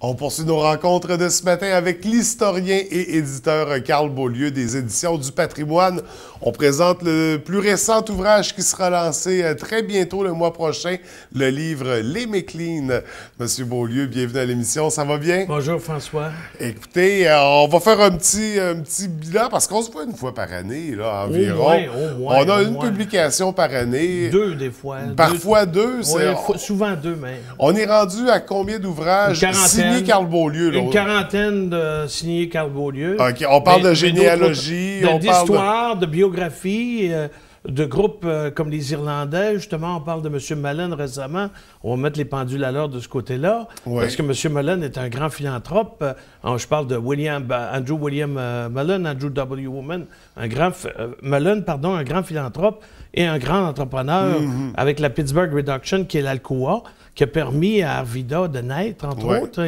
On poursuit nos rencontres de ce matin avec l'historien et éditeur Carl Beaulieu des Éditions du Patrimoine. On présente le plus récent ouvrage qui sera lancé très bientôt le mois prochain, le livre Les McLean. Monsieur Beaulieu, bienvenue à l'émission, ça va bien? Bonjour François. Écoutez, on va faire un petit bilan parce qu'on se voit une fois par année, là, environ. Au moins, on a une publication par année. Deux, des fois. Parfois deux. Oui, souvent deux, même. On est rendu à combien d'ouvrages signés Carl Beaulieu? Là? Une quarantaine de signés Carl Beaulieu. OK, on parle de généalogie, d'histoire, de biographie, de groupes comme les Irlandais. Justement, on parle de M. Mullen récemment. On va mettre les pendules à l'heure de ce côté-là. Oui. Parce que M. Mullen est un grand philanthrope. Je parle de Andrew William Mullen, Andrew W. Woman, un grand philanthrope et un grand entrepreneur avec la Pittsburgh Reduction, qui est l'Alcoa, qui a permis à Arvida de naître, entre autres.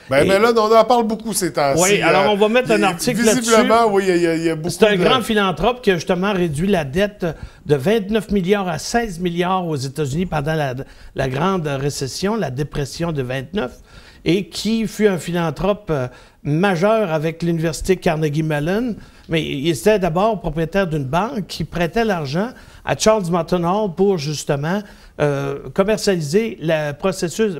Mais là, on en parle beaucoup ces temps-ci. Oui, alors on va mettre un article là-dessus. Visiblement, oui, il y a beaucoup C'est un grand philanthrope qui a justement réduit la dette de 29 milliards à 16 milliards aux États-Unis pendant la grande récession, la dépression de 29, et qui fut un philanthrope majeur avec l'Université Carnegie Mellon. Mais il était d'abord propriétaire d'une banque qui prêtait l'argent à Charles Motton Hall pour justement commercialiser le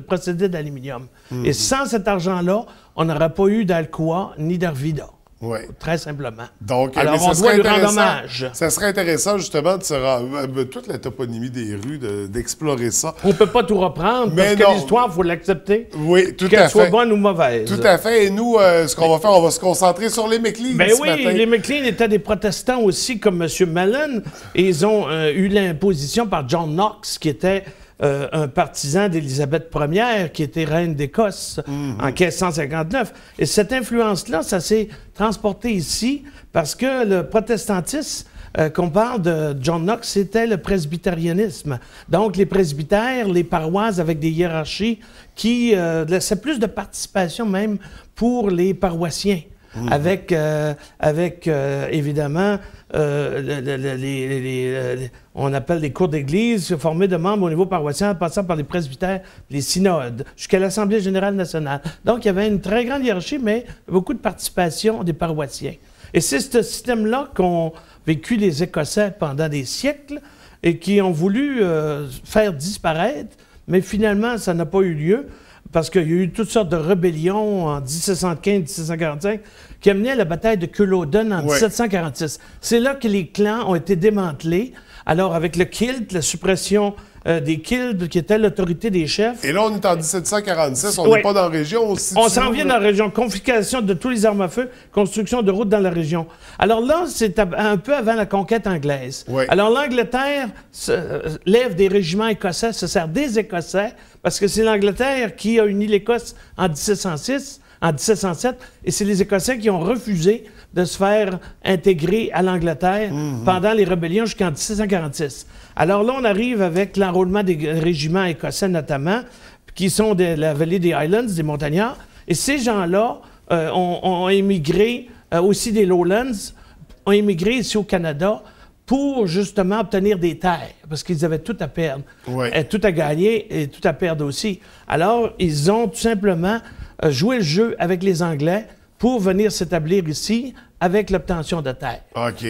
procédé d'aluminium. Et sans cet argent-là, on n'aurait pas eu d'Alcoa ni d'Arvida. Oui. Très simplement. Donc, alors, on doit lui rendre hommage. Ça serait intéressant, justement, de toute la toponymie des rues, d'explorer ça. On ne peut pas tout reprendre, parce que l'histoire, il faut l'accepter. Oui, tout à fait. Qu'elle soit bonne ou mauvaise. Tout à fait. Et nous, ce qu'on va faire, on va se concentrer sur les McLean ce matin. Les McLean étaient des protestants aussi, comme M. Mullen, et ils ont eu l'imposition par John Knox, qui était un partisan d'Élisabeth Ier, qui était reine d'Écosse en 1559. Et cette influence-là, ça s'est transporté ici parce que le protestantisme, qu'on parle de John Knox, c'était le presbytérianisme. Donc, les presbytères, les paroisses avec des hiérarchies qui laissaient plus de participation même pour les paroissiens. Avec évidemment, on appelle les cours d'église formés de membres au niveau paroissial, passant par les presbytères, les synodes, jusqu'à l'Assemblée générale nationale. Donc, il y avait une très grande hiérarchie, mais beaucoup de participation des paroissiens. Et c'est ce système-là qu'ont vécu les Écossais pendant des siècles et qui ont voulu faire disparaître, mais finalement, ça n'a pas eu lieu. Parce qu'il y a eu toutes sortes de rébellions en 1715-1745 qui amenaient à la bataille de Culloden en 1746. C'est là que les clans ont été démantelés. Alors, avec le kilt, la suppression des kilts, qui était l'autorité des chefs. Et là, on est en 1746, on n'est pas dans la région. On s'en vient dans la région. Confiscation de tous les armes à feu, construction de routes dans la région. Alors là, c'est un peu avant la conquête anglaise. Alors l'Angleterre lève des régiments écossais, se sert des Écossais, parce que c'est l'Angleterre qui a uni l'Écosse en 1706, en 1707, et c'est les Écossais qui ont refusé de se faire intégrer à l'Angleterre pendant les rébellions jusqu'en 1746. Alors là, on arrive avec l'enrôlement des régiments écossais notamment, qui sont de la vallée des Highlands, des montagnards, et ces gens-là ont émigré, aussi des Lowlands, ont émigré ici au Canada pour justement obtenir des terres, parce qu'ils avaient tout à perdre, tout à gagner et tout à perdre aussi. Alors, ils ont tout simplement joué le jeu avec les Anglais pour venir s'établir ici avec l'obtention de terres.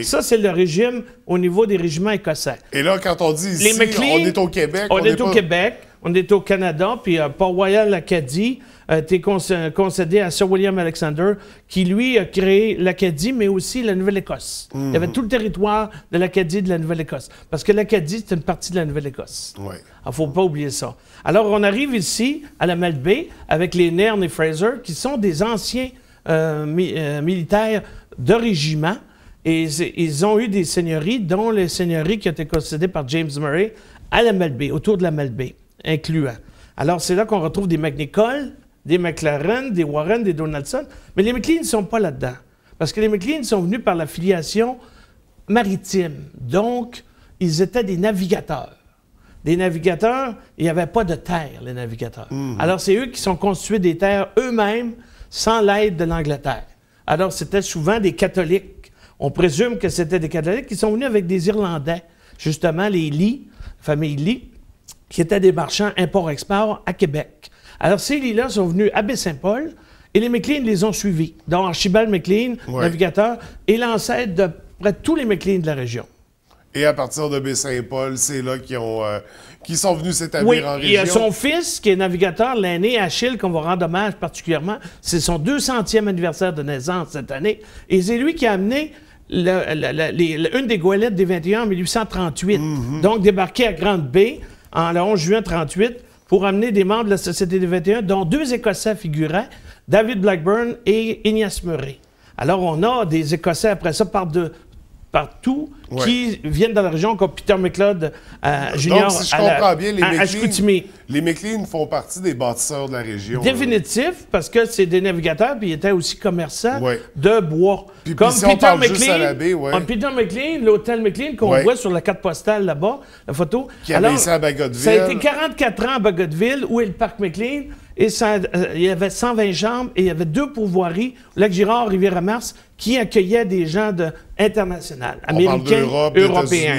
Ça, c'est le régime au niveau des régiments écossais. Et là, quand on dit ici, on est au Québec. On est au Québec, on est au Canada, puis Port-Royal, l'Acadie, a été concédé à Sir William Alexander, qui, lui, a créé l'Acadie, mais aussi la Nouvelle-Écosse. Il y avait tout le territoire de l'Acadie et de la Nouvelle-Écosse. Parce que l'Acadie, c'est une partie de la Nouvelle-Écosse. Il ne faut pas oublier ça. Alors, on arrive ici, à la Malbaie, avec les Nairn et Fraser, qui sont des anciens militaires de régiment. Et ils ont eu des seigneuries, dont les seigneuries qui ont été concédées par James Murray à la Malbaie, autour de la Malbaie, incluant. Alors, c'est là qu'on retrouve des McNichol, des McLaren, des Warren, des Donaldson. Mais les McLean ne sont pas là-dedans. Parce que les McLean sont venus par la filiation maritime. Donc, ils étaient des navigateurs. Des navigateurs, il n'y avait pas de terre, les navigateurs. Alors, c'est eux qui sont constitués des terres eux-mêmes, sans l'aide de l'Angleterre. Alors, c'était souvent des catholiques. On présume que c'était des catholiques qui sont venus avec des Irlandais. Justement, les Lee, la famille Lee, qui étaient des marchands import-export à Québec. Alors, ces lits-là sont venus à Baie-Saint-Paul et les McLean les ont suivis. Donc, Archibald McLean, navigateur, est l'ancêtre de près de tous les McLean de la région. Et à partir de Baie-Saint-Paul, c'est là qu'ils sont venus s'établir en région. Il y a son fils, qui est navigateur, l'aîné, Achille, qu'on va rendre hommage particulièrement. C'est son 200e anniversaire de naissance cette année. Et c'est lui qui a amené une des goélettes des 21 en 1838. Donc, débarqué à Grande-Bay le 11 juin 1938 pour amener des membres de la Société des 21, dont 2 Écossais figuraient, David Blackburn et Ignace Murray. Alors, on a des Écossais après ça partout qui viennent dans la région, comme Peter McLeod Junior. Donc, si je comprends bien, Chicoutimi. Les McLean font partie des bâtisseurs de la région. Définitif, parce que c'est des navigateurs, puis ils étaient aussi commerçants de bois. Puis comme si Peter McLean, Peter McLean, l'hôtel McLean qu'on voit sur la carte postale là-bas, la photo. Qui avait ici à Bagotville. Ça a été 44 ans à Bagotville, où est le parc McLean. Et il y avait 120 chambres et il y avait 2 pourvoiries, Lac-Girard, Rivière-à-Mars, qui accueillaient des gens internationaux, américains, européens.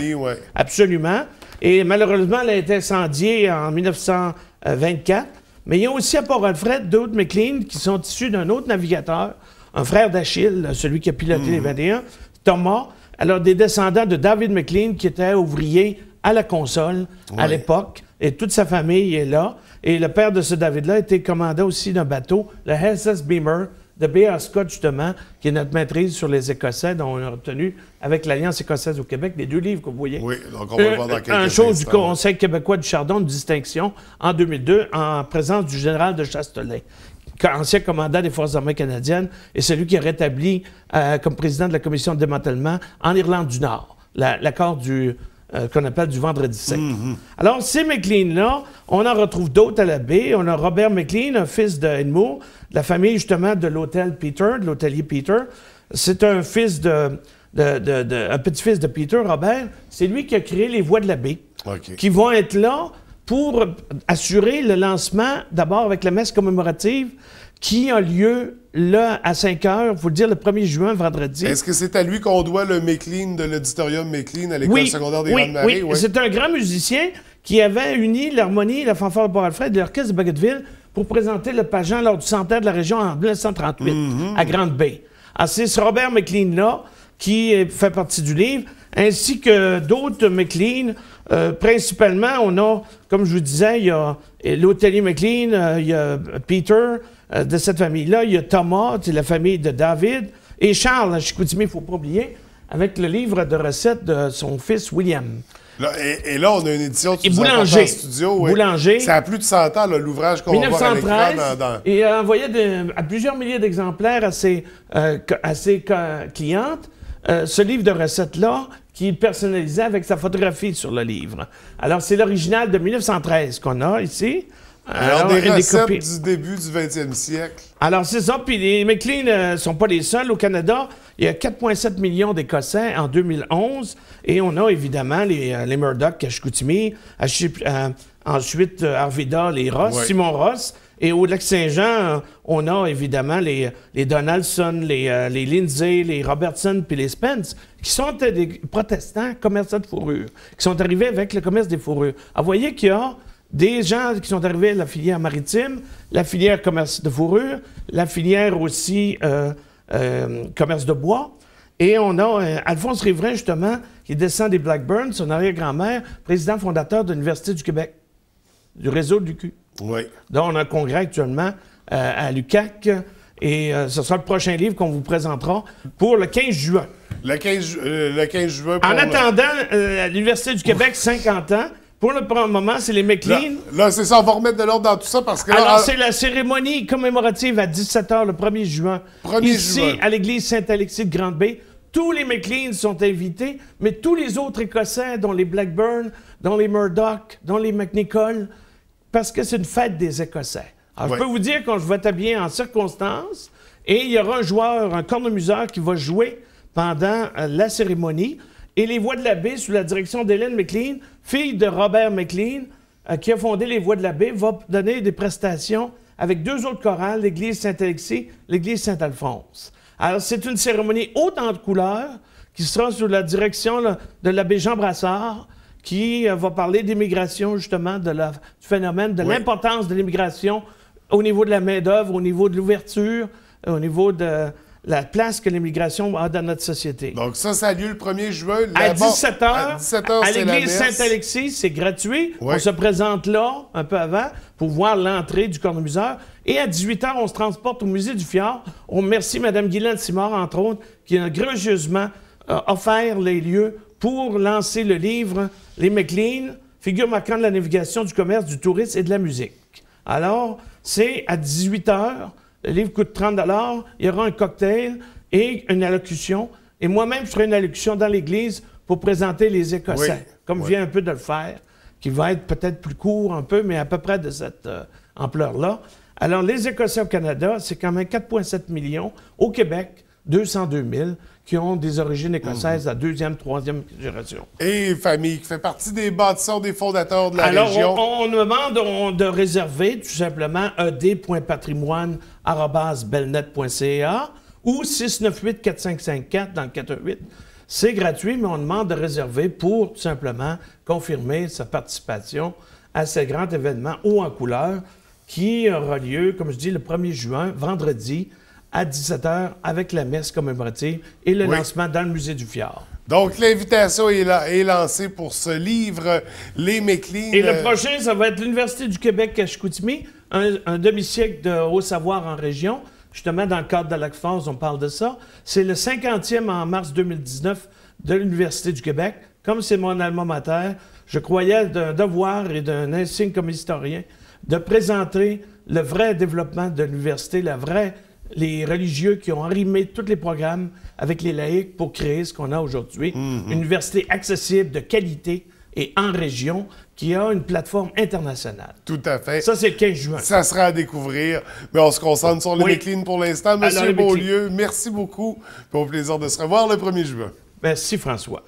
Absolument. Et malheureusement, elle a été incendiée en 1924. Mais il y a aussi à Port-Alfred d'autres McLean qui sont issus d'un autre navigateur, un frère d'Achille, celui qui a piloté les 21, Thomas. Alors, des descendants de David McLean, qui était ouvrier à la console à l'époque, et toute sa famille est là. Et le père de ce David-là était commandant aussi d'un bateau, le SS Beamer, de B.R. Scott, justement, qui est notre maîtrise sur les Écossais, dont on a retenu avec l'Alliance écossaise au Québec, les 2 livres que vous voyez. Oui, donc on va le voir dans quelques instants. Un chose du Conseil québécois du Chardon de distinction en 2002, en présence du général de Chastelet, ancien commandant des Forces armées canadiennes, et celui qui a rétabli comme président de la commission de démantèlement en Irlande du Nord, l'accord qu'on appelle du vendredi sec. Alors, ces McLean-là, on en retrouve d'autres à la baie. On a Robert McLean, un fils de Edmure, de la famille justement de l'hôtel Peter, de l'hôtelier Peter. C'est un fils un petit-fils de Peter, Robert. C'est lui qui a créé les voies de la baie, qui vont être là pour assurer le lancement, d'abord avec la messe commémorative, qui a lieu là à 5 heures, il faut le dire, le 1er juin, vendredi. Est-ce que c'est à lui qu'on doit le McLean de l'auditorium McLean à l'école secondaire des Grandes-Marais? Oui, c'est un grand musicien qui avait uni l'harmonie, la fanfare de Port-Alfred et l'orchestre de Bagotville pour présenter le pageant lors du centenaire de la région en 1938 à Grande-Bay. Alors, c'est ce Robert McLean-là qui fait partie du livre, ainsi que d'autres McLean. Principalement, on a, comme je vous disais, il y a l'hôtelier McLean, il y a Peter, de cette famille-là, il y a Thomas, c'est la famille de David, et Charles, à Chicoutimi, il ne faut pas oublier, avec le livre de recettes de son fils William. Là, et là, on a une édition de Boulanger. En studio. Boulanger. Ça a plus de 100 ans, l'ouvrage qu'on va voir à l'écran. Et il a envoyé à plusieurs milliers d'exemplaires à ses clientes ce livre de recettes-là, qu'il personnalisait avec sa photographie sur le livre. Alors, c'est l'original de 1913 qu'on a ici. Alors, des recettes du début du 20e siècle. Alors, c'est ça. Puis les McLean ne sont pas les seuls. Au Canada, il y a 4,7 millions d'Écossais en 2011. Et on a évidemment les Murdoch à Chicoutimi, ensuite Arvida, les Ross, Simon Ross. Et au Lac-Saint-Jean, on a évidemment les Donaldson, les Lindsay, les Robertson puis les Spence, qui sont des protestants commerçants de fourrure, qui sont arrivés avec le commerce des fourrures. Alors, vous voyez qu'il y a des gens qui sont arrivés à la filière maritime, la filière commerce de fourrure, la filière aussi commerce de bois. Et on a Alphonse Riverain, justement, qui descend des Blackburn, son arrière-grand-mère, président fondateur de l'Université du Québec, du réseau de l'UQ. Oui. Donc, on a un congrès actuellement à l'UQAC. Et ce sera le prochain livre qu'on vous présentera pour le 15 juin. Le 15 juin. En attendant, l'Université du Québec, 50 ans. Pour le moment, c'est les McLean. Là c'est ça, on va remettre de l'ordre dans tout ça parce que là... Alors, c'est la cérémonie commémorative à 17h le 1er juin. Ici, à l'église Saint-Alexis de Grande-Bay. Tous les McLean sont invités, mais tous les autres Écossais, dont les Blackburn, dont les Murdoch, dont les McNichol, parce que c'est une fête des Écossais. Alors, je peux vous dire qu'on va être habillé en circonstance et il y aura un joueur, un cornemuseur qui va jouer pendant la cérémonie. Et les Voix de la Baie, sous la direction d'Hélène McLean, fille de Robert McLean, qui a fondé les Voix de la Baie, va donner des prestations avec 2 autres chorales, l'église Saint-Alexis, l'église Saint-Alphonse. Alors, c'est une cérémonie haute en couleurs qui sera sous la direction de l'abbé Jean Brassard, qui va parler d'immigration, justement, du phénomène, de l'importance de l'immigration au niveau de la main-d'œuvre, au niveau de l'ouverture, au niveau de la place que l'immigration a dans notre société. Donc ça a lieu le 1er juin. À 17h, à 17h, à c'est la l'église messe. Saint-Alexis, c'est gratuit. Oui. On se présente là, un peu avant, pour voir l'entrée du cornemuseur. Et à 18h, on se transporte au musée du Fjord. On remercie Mme Guylaine Simard, entre autres, qui a gracieusement offert les lieux pour lancer le livre « Les McLean, figure marquant de la navigation, du commerce, du tourisme et de la musique ». Alors, c'est à 18h. Le livre coûte 30 $. Il y aura un cocktail et une allocution. Et moi-même, je ferai une allocution dans l'église pour présenter les Écossais, comme je viens un peu de le faire, qui va être peut-être plus court un peu, mais à peu près de cette ampleur-là. Alors, les Écossais au Canada, c'est quand même 4,7 millions. Au Québec, 202 000 qui ont des origines écossaises à deuxième, troisième génération. Et famille qui fait partie des bâtisseurs, des fondateurs de la région. Alors, on nous demande de réserver tout simplement ed.patrimoine@belnet.ca ou 698-4554 dans le 418. C'est gratuit, mais on demande de réserver pour tout simplement confirmer sa participation à ce grand événement haut en couleur qui aura lieu, comme je dis, le 1er juin, vendredi, à 17h, avec la messe commémorative et le lancement dans le musée du Fjord. Donc, l'invitation est lancée pour ce livre, Les McLean. Et le prochain, ça va être l'Université du Québec à Chicoutimi, un demi-siècle de haut savoir en région. Justement, dans le cadre de l'ACFOS, on parle de ça. C'est le 50e en mars 2019 de l'Université du Québec. Comme c'est mon alma mater, je croyais d'un devoir et d'un insigne comme historien de présenter le vrai développement de l'université, les religieux qui ont arrimé tous les programmes avec les laïcs pour créer ce qu'on a aujourd'hui. Une université accessible, de qualité et en région, qui a une plateforme internationale. Tout à fait. Ça, c'est le 15 juin. Ça sera à découvrir. Mais on se concentre sur les McLean pour l'instant. Monsieur Beaulieu, merci beaucoup. Au plaisir de se revoir le 1er juin. Merci, François.